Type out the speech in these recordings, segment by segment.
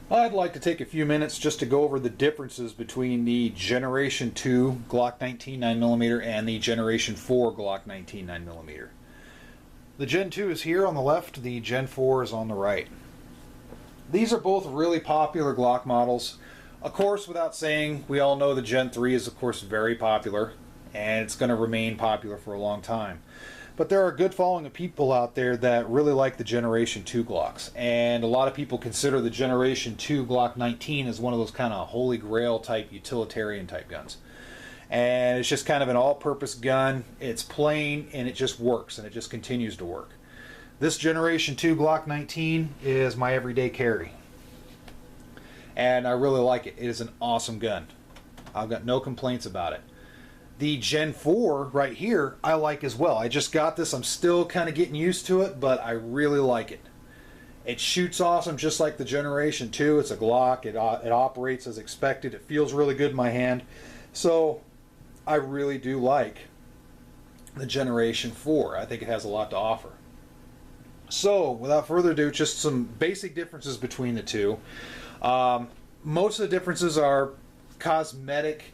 I'd like to take a few minutes just to go over the differences between the Generation 2 Glock 19 9mm and the Generation 4 Glock 19 9mm. The Gen 2 is here on the left, the Gen 4 is on the right. These are both really popular Glock models. Of course, without saying, we all know the Gen 3 is of course very popular, and it's going to remain popular for a long time. But there are a good following of people out there that really like the Generation 2 Glocks, and a lot of people consider the Generation 2 Glock 19 as one of those kind of holy grail type utilitarian type guns. And it's just kind of an all-purpose gun. It's plain and it just works, and it just continues to work. This Generation 2 Glock 19 is my everyday carry, and I really like it. It is an awesome gun. I've got no complaints about it. The Gen 4 right here I like as well. I just got this. I'm still kind of getting used to it, but I really like it. It shoots awesome just like the Generation 2. It's a Glock. It operates as expected. It feels really good in my hand. So I really do like the Generation 4. I think it has a lot to offer. So without further ado, just some basic differences between the two. Most of the differences are cosmetic.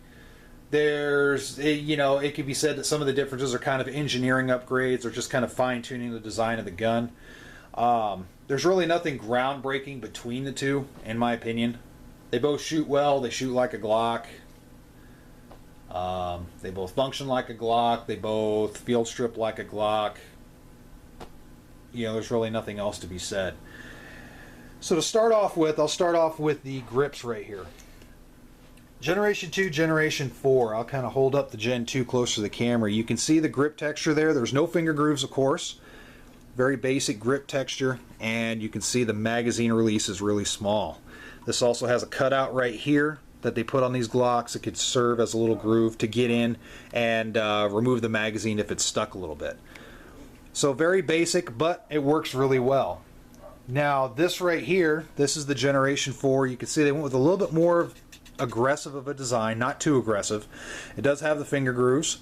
It could be said that some of the differences are kind of engineering upgrades or just kind of fine-tuning the design of the gun. There's really nothing groundbreaking between the two, in my opinion. They both shoot well. They shoot like a Glock. They both function like a Glock. They both field strip like a Glock. There's really nothing else to be said. So to start off with, I'll start off with the grips right here. Generation 2, Generation 4. I'll kind of hold up the Gen 2 closer to the camera. You can see the grip texture there. There's no finger grooves, of course. Very basic grip texture. And you can see the magazine release is really small. This also has a cutout right here that they put on these Glocks. It could serve as a little groove to get in and remove the magazine if it's stuck a little bit. So very basic, but it works really well. Now this right here, this is the Generation 4. You can see they went with a little bit more aggressive of a design, not too aggressive. It does have the finger grooves.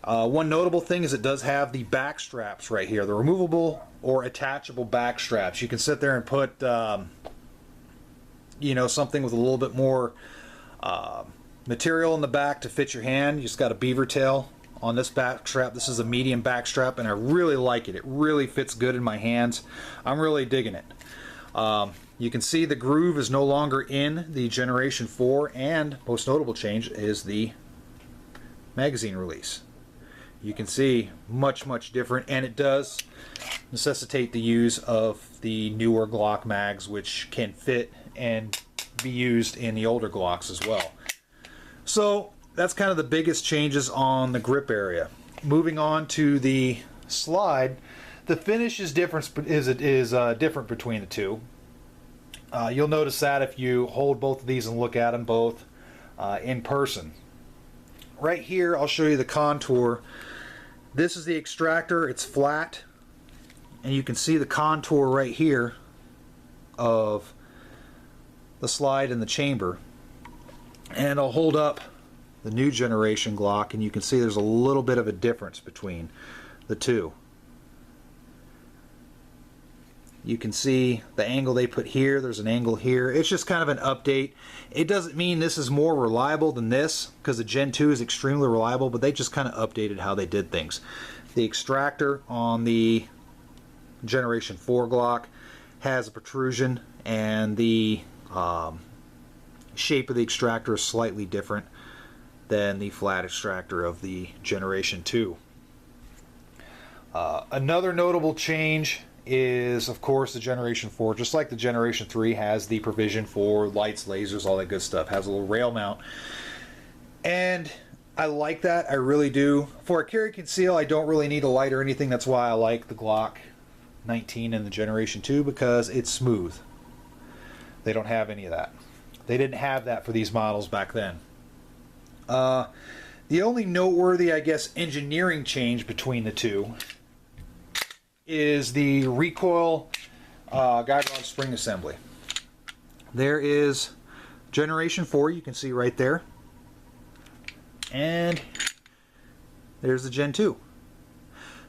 One notable thing is it does have the back straps right here, the removable or attachable back straps. You can sit there and put something with a little bit more material in the back to fit your hand. You just got a beaver tail on this back strap. This is a medium back strap, and I really like it. It really fits good in my hands. I'm really digging it. You can see the groove is no longer in the Generation 4, and most notable change is the magazine release. You can see much different, and it does necessitate the use of the newer Glock mags, which can fit and be used in the older Glocks as well. So that's kind of the biggest changes on the grip area. Moving on to the slide, the finish is different between the two. You'll notice that if you hold both of these and look at them both in person. Right here, I'll show you the contour. This is the Extractor. It's flat, and you can see the contour right here of the slide and the chamber. And I'll hold up the new generation Glock, and you can see there's a little bit of a difference between the two. You can see the angle they put here. There's an angle here. It's just kind of an update. It doesn't mean this is more reliable than this, because the Gen 2 is extremely reliable, but they just kind of updated how they did things. The Extractor on the Generation 4 Glock has a protrusion, and the shape of the Extractor is slightly different than the flat Extractor of the Generation 2. Another notable change is, of course, the Generation 4, just like the Generation 3, has the provision for lights, lasers, all that good stuff. Has a little rail mount. And I like that. I really do. For a carry conceal, I don't really need a light or anything. That's why I like the Glock 19 and the Generation 2, because it's smooth. They don't have any of that. They didn't have that for these models back then. The only noteworthy, I guess, engineering change between the two is the Recoil guide rod spring assembly. There is Generation 4, you can see right there, and there's the Gen 2.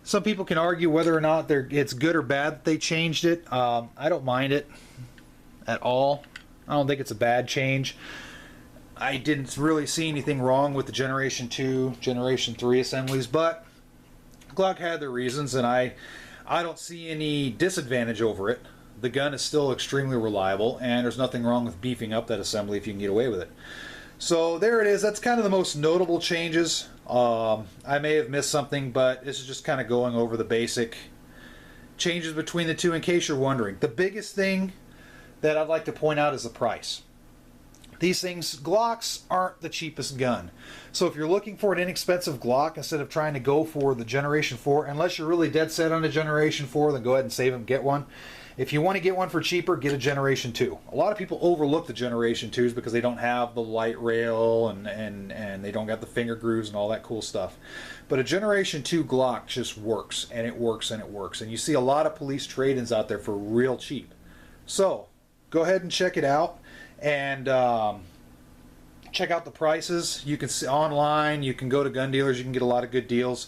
Some people can argue whether or not it's good or bad that they changed it. I don't mind it at all. I don't think it's a bad change. I didn't really see anything wrong with the Generation 2, Generation 3 assemblies, but Glock had their reasons, and I don't see any disadvantage over it. The gun is still extremely reliable, and there's nothing wrong with beefing up that assembly if you can get away with it. So there it is. That's kind of the most notable changes. I may have missed something, but this is just kind of going over the basic changes between the two in case you're wondering. The biggest thing that I'd like to point out is the price. These things, Glocks aren't the cheapest gun. So if you're looking for an inexpensive Glock, instead of trying to go for the Generation 4, unless you're really dead set on a Generation 4, then go ahead and save them, get one. If you want to get one for cheaper, get a Generation 2. A lot of people overlook the Generation 2s because they don't have the light rail and they don't got the finger grooves and all that cool stuff. But a Generation 2 Glock just works, and it works, and it works. And you see a lot of police trade-ins out there for real cheap. So go ahead and check it out. And check out the prices. You can see online, you can go to gun dealers, you can get a lot of good deals.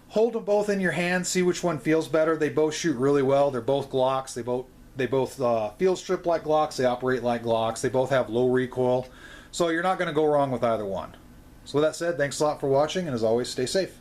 Hold them both in your hand, see which one feels better. They both shoot really well. They're both Glocks. They both field strip like Glocks. They operate like Glocks. They both have low recoil. So you're not going to go wrong with either one. So with that said, thanks a lot for watching, and as always, stay safe.